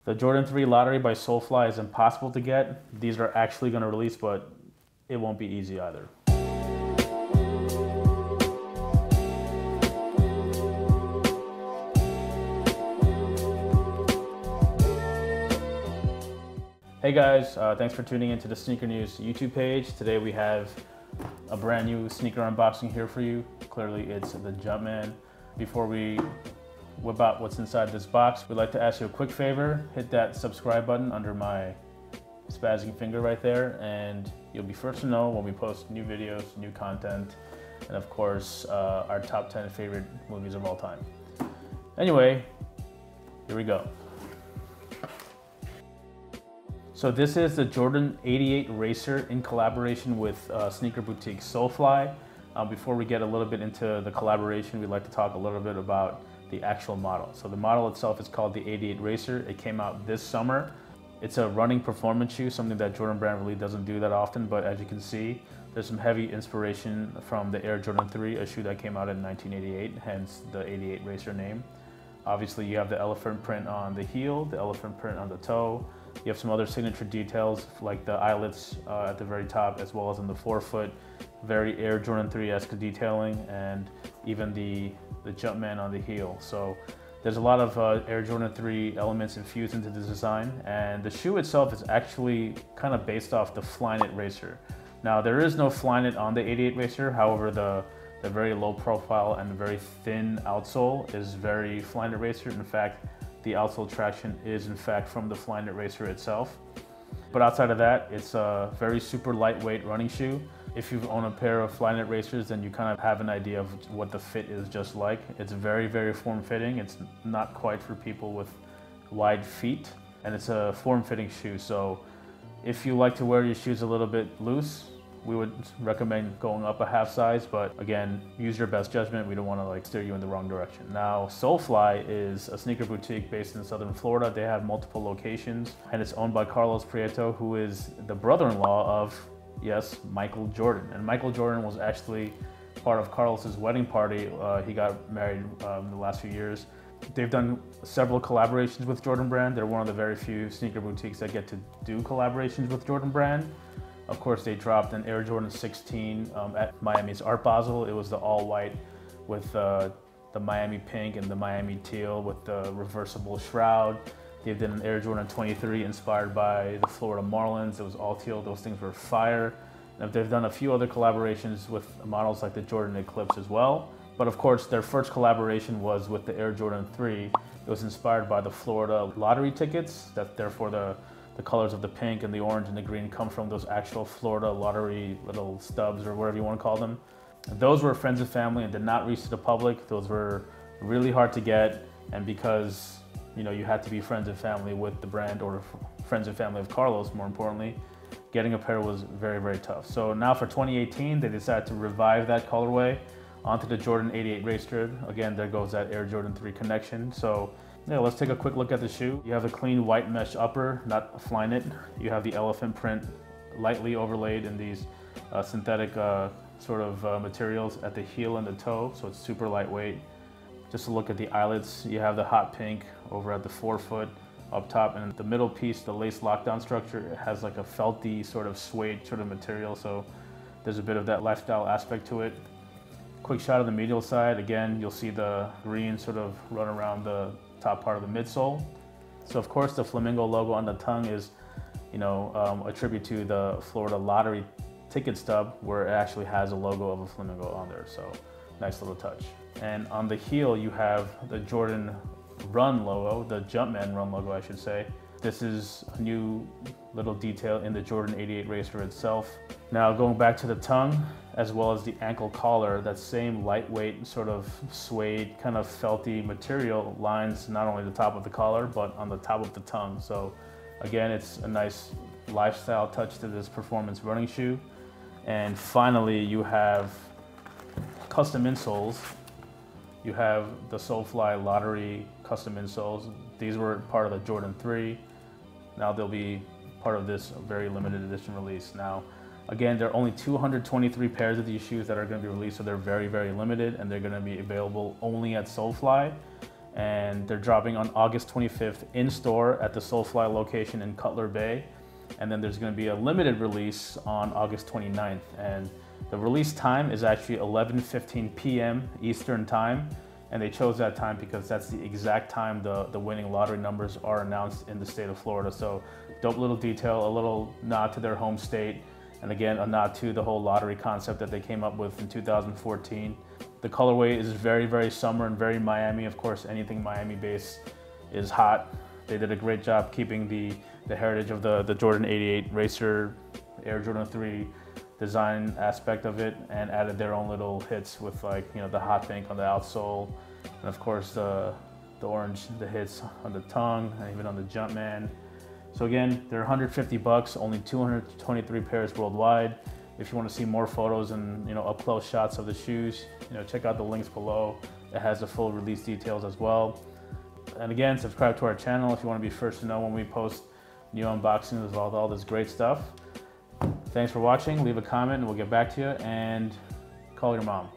The Jordan 3 Lottery by SoleFly is impossible to get. These are actually going to release, but it won't be easy either. Hey guys, thanks for tuning into the Sneaker News YouTube page. Today we have a brand new sneaker unboxing here for you. Clearly it's the Jumpman. Before we whip out what's inside this box, we'd like to ask you a quick favor. Hit that subscribe button under my spazzing finger right there, and you'll be first to know when we post new videos, new content, and of course our top 10 favorite movies of all time. Anyway, here we go. So this is the Jordan 88 Racer in collaboration with sneaker boutique SoleFly. Before we get a little bit into the collaboration, we'd like to talk a little bit about the actual model. So the model itself is called the 88 Racer. It came out this summer. It's a running performance shoe, something that Jordan Brand really doesn't do that often, but as you can see, there's some heavy inspiration from the Air Jordan 3, a shoe that came out in 1988, hence the 88 Racer name. Obviously you have the elephant print on the heel, the elephant print on the toe. You have some other signature details like the eyelets at the very top, as well as on the forefoot. Very Air Jordan 3-esque detailing, and even the Jumpman on the heel. So there's a lot of Air Jordan 3 elements infused into the design, and the shoe itself is actually kind of based off the Flyknit Racer. Now there is no Flyknit on the 88 Racer, however the very low profile and very thin outsole is very Flyknit Racer. In fact, the outsole traction is in fact from the Flyknit Racer itself. But outside of that, it's a very super lightweight running shoe. If you've owned a pair of Flyknit Racers, then you kind of have an idea of what the fit is just like. It's very, very form-fitting. It's not quite for people with wide feet, and it's a form-fitting shoe. So if you like to wear your shoes a little bit loose, we would recommend going up a half size, but again, use your best judgment. We don't want to steer you in the wrong direction. Now, SoleFly is a sneaker boutique based in Southern Florida. They have multiple locations, and it's owned by Carlos Prieto, who is the brother-in-law of, yes, Michael Jordan. And Michael Jordan was actually part of Carlos's wedding party. He got married in the last few years. They've done several collaborations with Jordan Brand. They're one of the very few sneaker boutiques that get to do collaborations with Jordan Brand. Of course, they dropped an Air Jordan 16 at Miami's Art Basel. It was the all-white with the Miami pink and the Miami teal with the reversible shroud. They did an Air Jordan 23 inspired by the Florida Marlins. It was all teal. Those things were fire. And they've done a few other collaborations with models like the Jordan Eclipse as well. But of course, their first collaboration was with the Air Jordan 3. It was inspired by the Florida lottery tickets. That therefore the colors of the pink and the orange and the green come from those actual Florida lottery little stubs or whatever you want to call them. Those were friends and family and did not reach to the public. Those were really hard to get, and because you had to be friends and family with the brand, or friends and family of Carlos, more importantly, getting a pair was very, very tough. So now for 2018, they decided to revive that colorway onto the Jordan 88 Racer. Again, there goes that Air Jordan 3 connection. So yeah, let's take a quick look at the shoe. You have the clean white mesh upper, not Flyknit. You have the elephant print lightly overlaid in these synthetic sort of materials at the heel and the toe, so it's super lightweight. Just to look at the eyelets, you have the hot pink over at the forefoot up top, and the middle piece, the lace lockdown structure, it has like a felty sort of suede sort of material, so there's a bit of that lifestyle aspect to it. Quick shot of the medial side. Again, you'll see the green sort of run around the top part of the midsole. So of course the flamingo logo on the tongue is, a tribute to the Florida lottery ticket stub, where it actually has a logo of a flamingo on there. So nice little touch. And on the heel, you have the Jordan Run logo, the Jumpman Run logo, I should say. This is a new little detail in the Jordan 88 Racer itself. Now going back to the tongue, as well as the ankle collar, that same lightweight sort of suede kind of felty material lines not only the top of the collar, but on the top of the tongue. So again, it's a nice lifestyle touch to this performance running shoe. And finally, you have custom insoles. You have the SoleFly Lottery custom insoles. These were part of the Jordan 3. Now they'll be part of this very limited edition release. Now, again, there are only 223 pairs of these shoes that are going to be released, so they're very, very limited, and they're going to be available only at SoleFly. and they're dropping on August 25th in store at the SoleFly location in Cutler Bay. And then there's going to be a limited release on August 29th. And the release time is actually 11:15 p.m. Eastern time. And they chose that time because that's the exact time the winning lottery numbers are announced in the state of Florida. So dope little detail, a little nod to their home state. And again, a nod to the whole lottery concept that they came up with in 2014. The colorway is very, very summer and very Miami. Of course, anything Miami-based is hot. They did a great job keeping the heritage of the Jordan 88 Racer Air Jordan 3 design aspect of it, and added their own little hits with, like, you know, the hot pink on the outsole, and of course the orange, the hits on the tongue and even on the Jumpman. So again, they're 150 bucks, only 223 pairs worldwide. If you want to see more photos and, you know, up close shots of the shoes, you know, check out the links below. It has the full release details as well. And again, subscribe to our channel if you want to be first to know when we post new unboxings of all this great stuff. Thanks for watching. Leave a comment and we'll get back to you, and call your mom.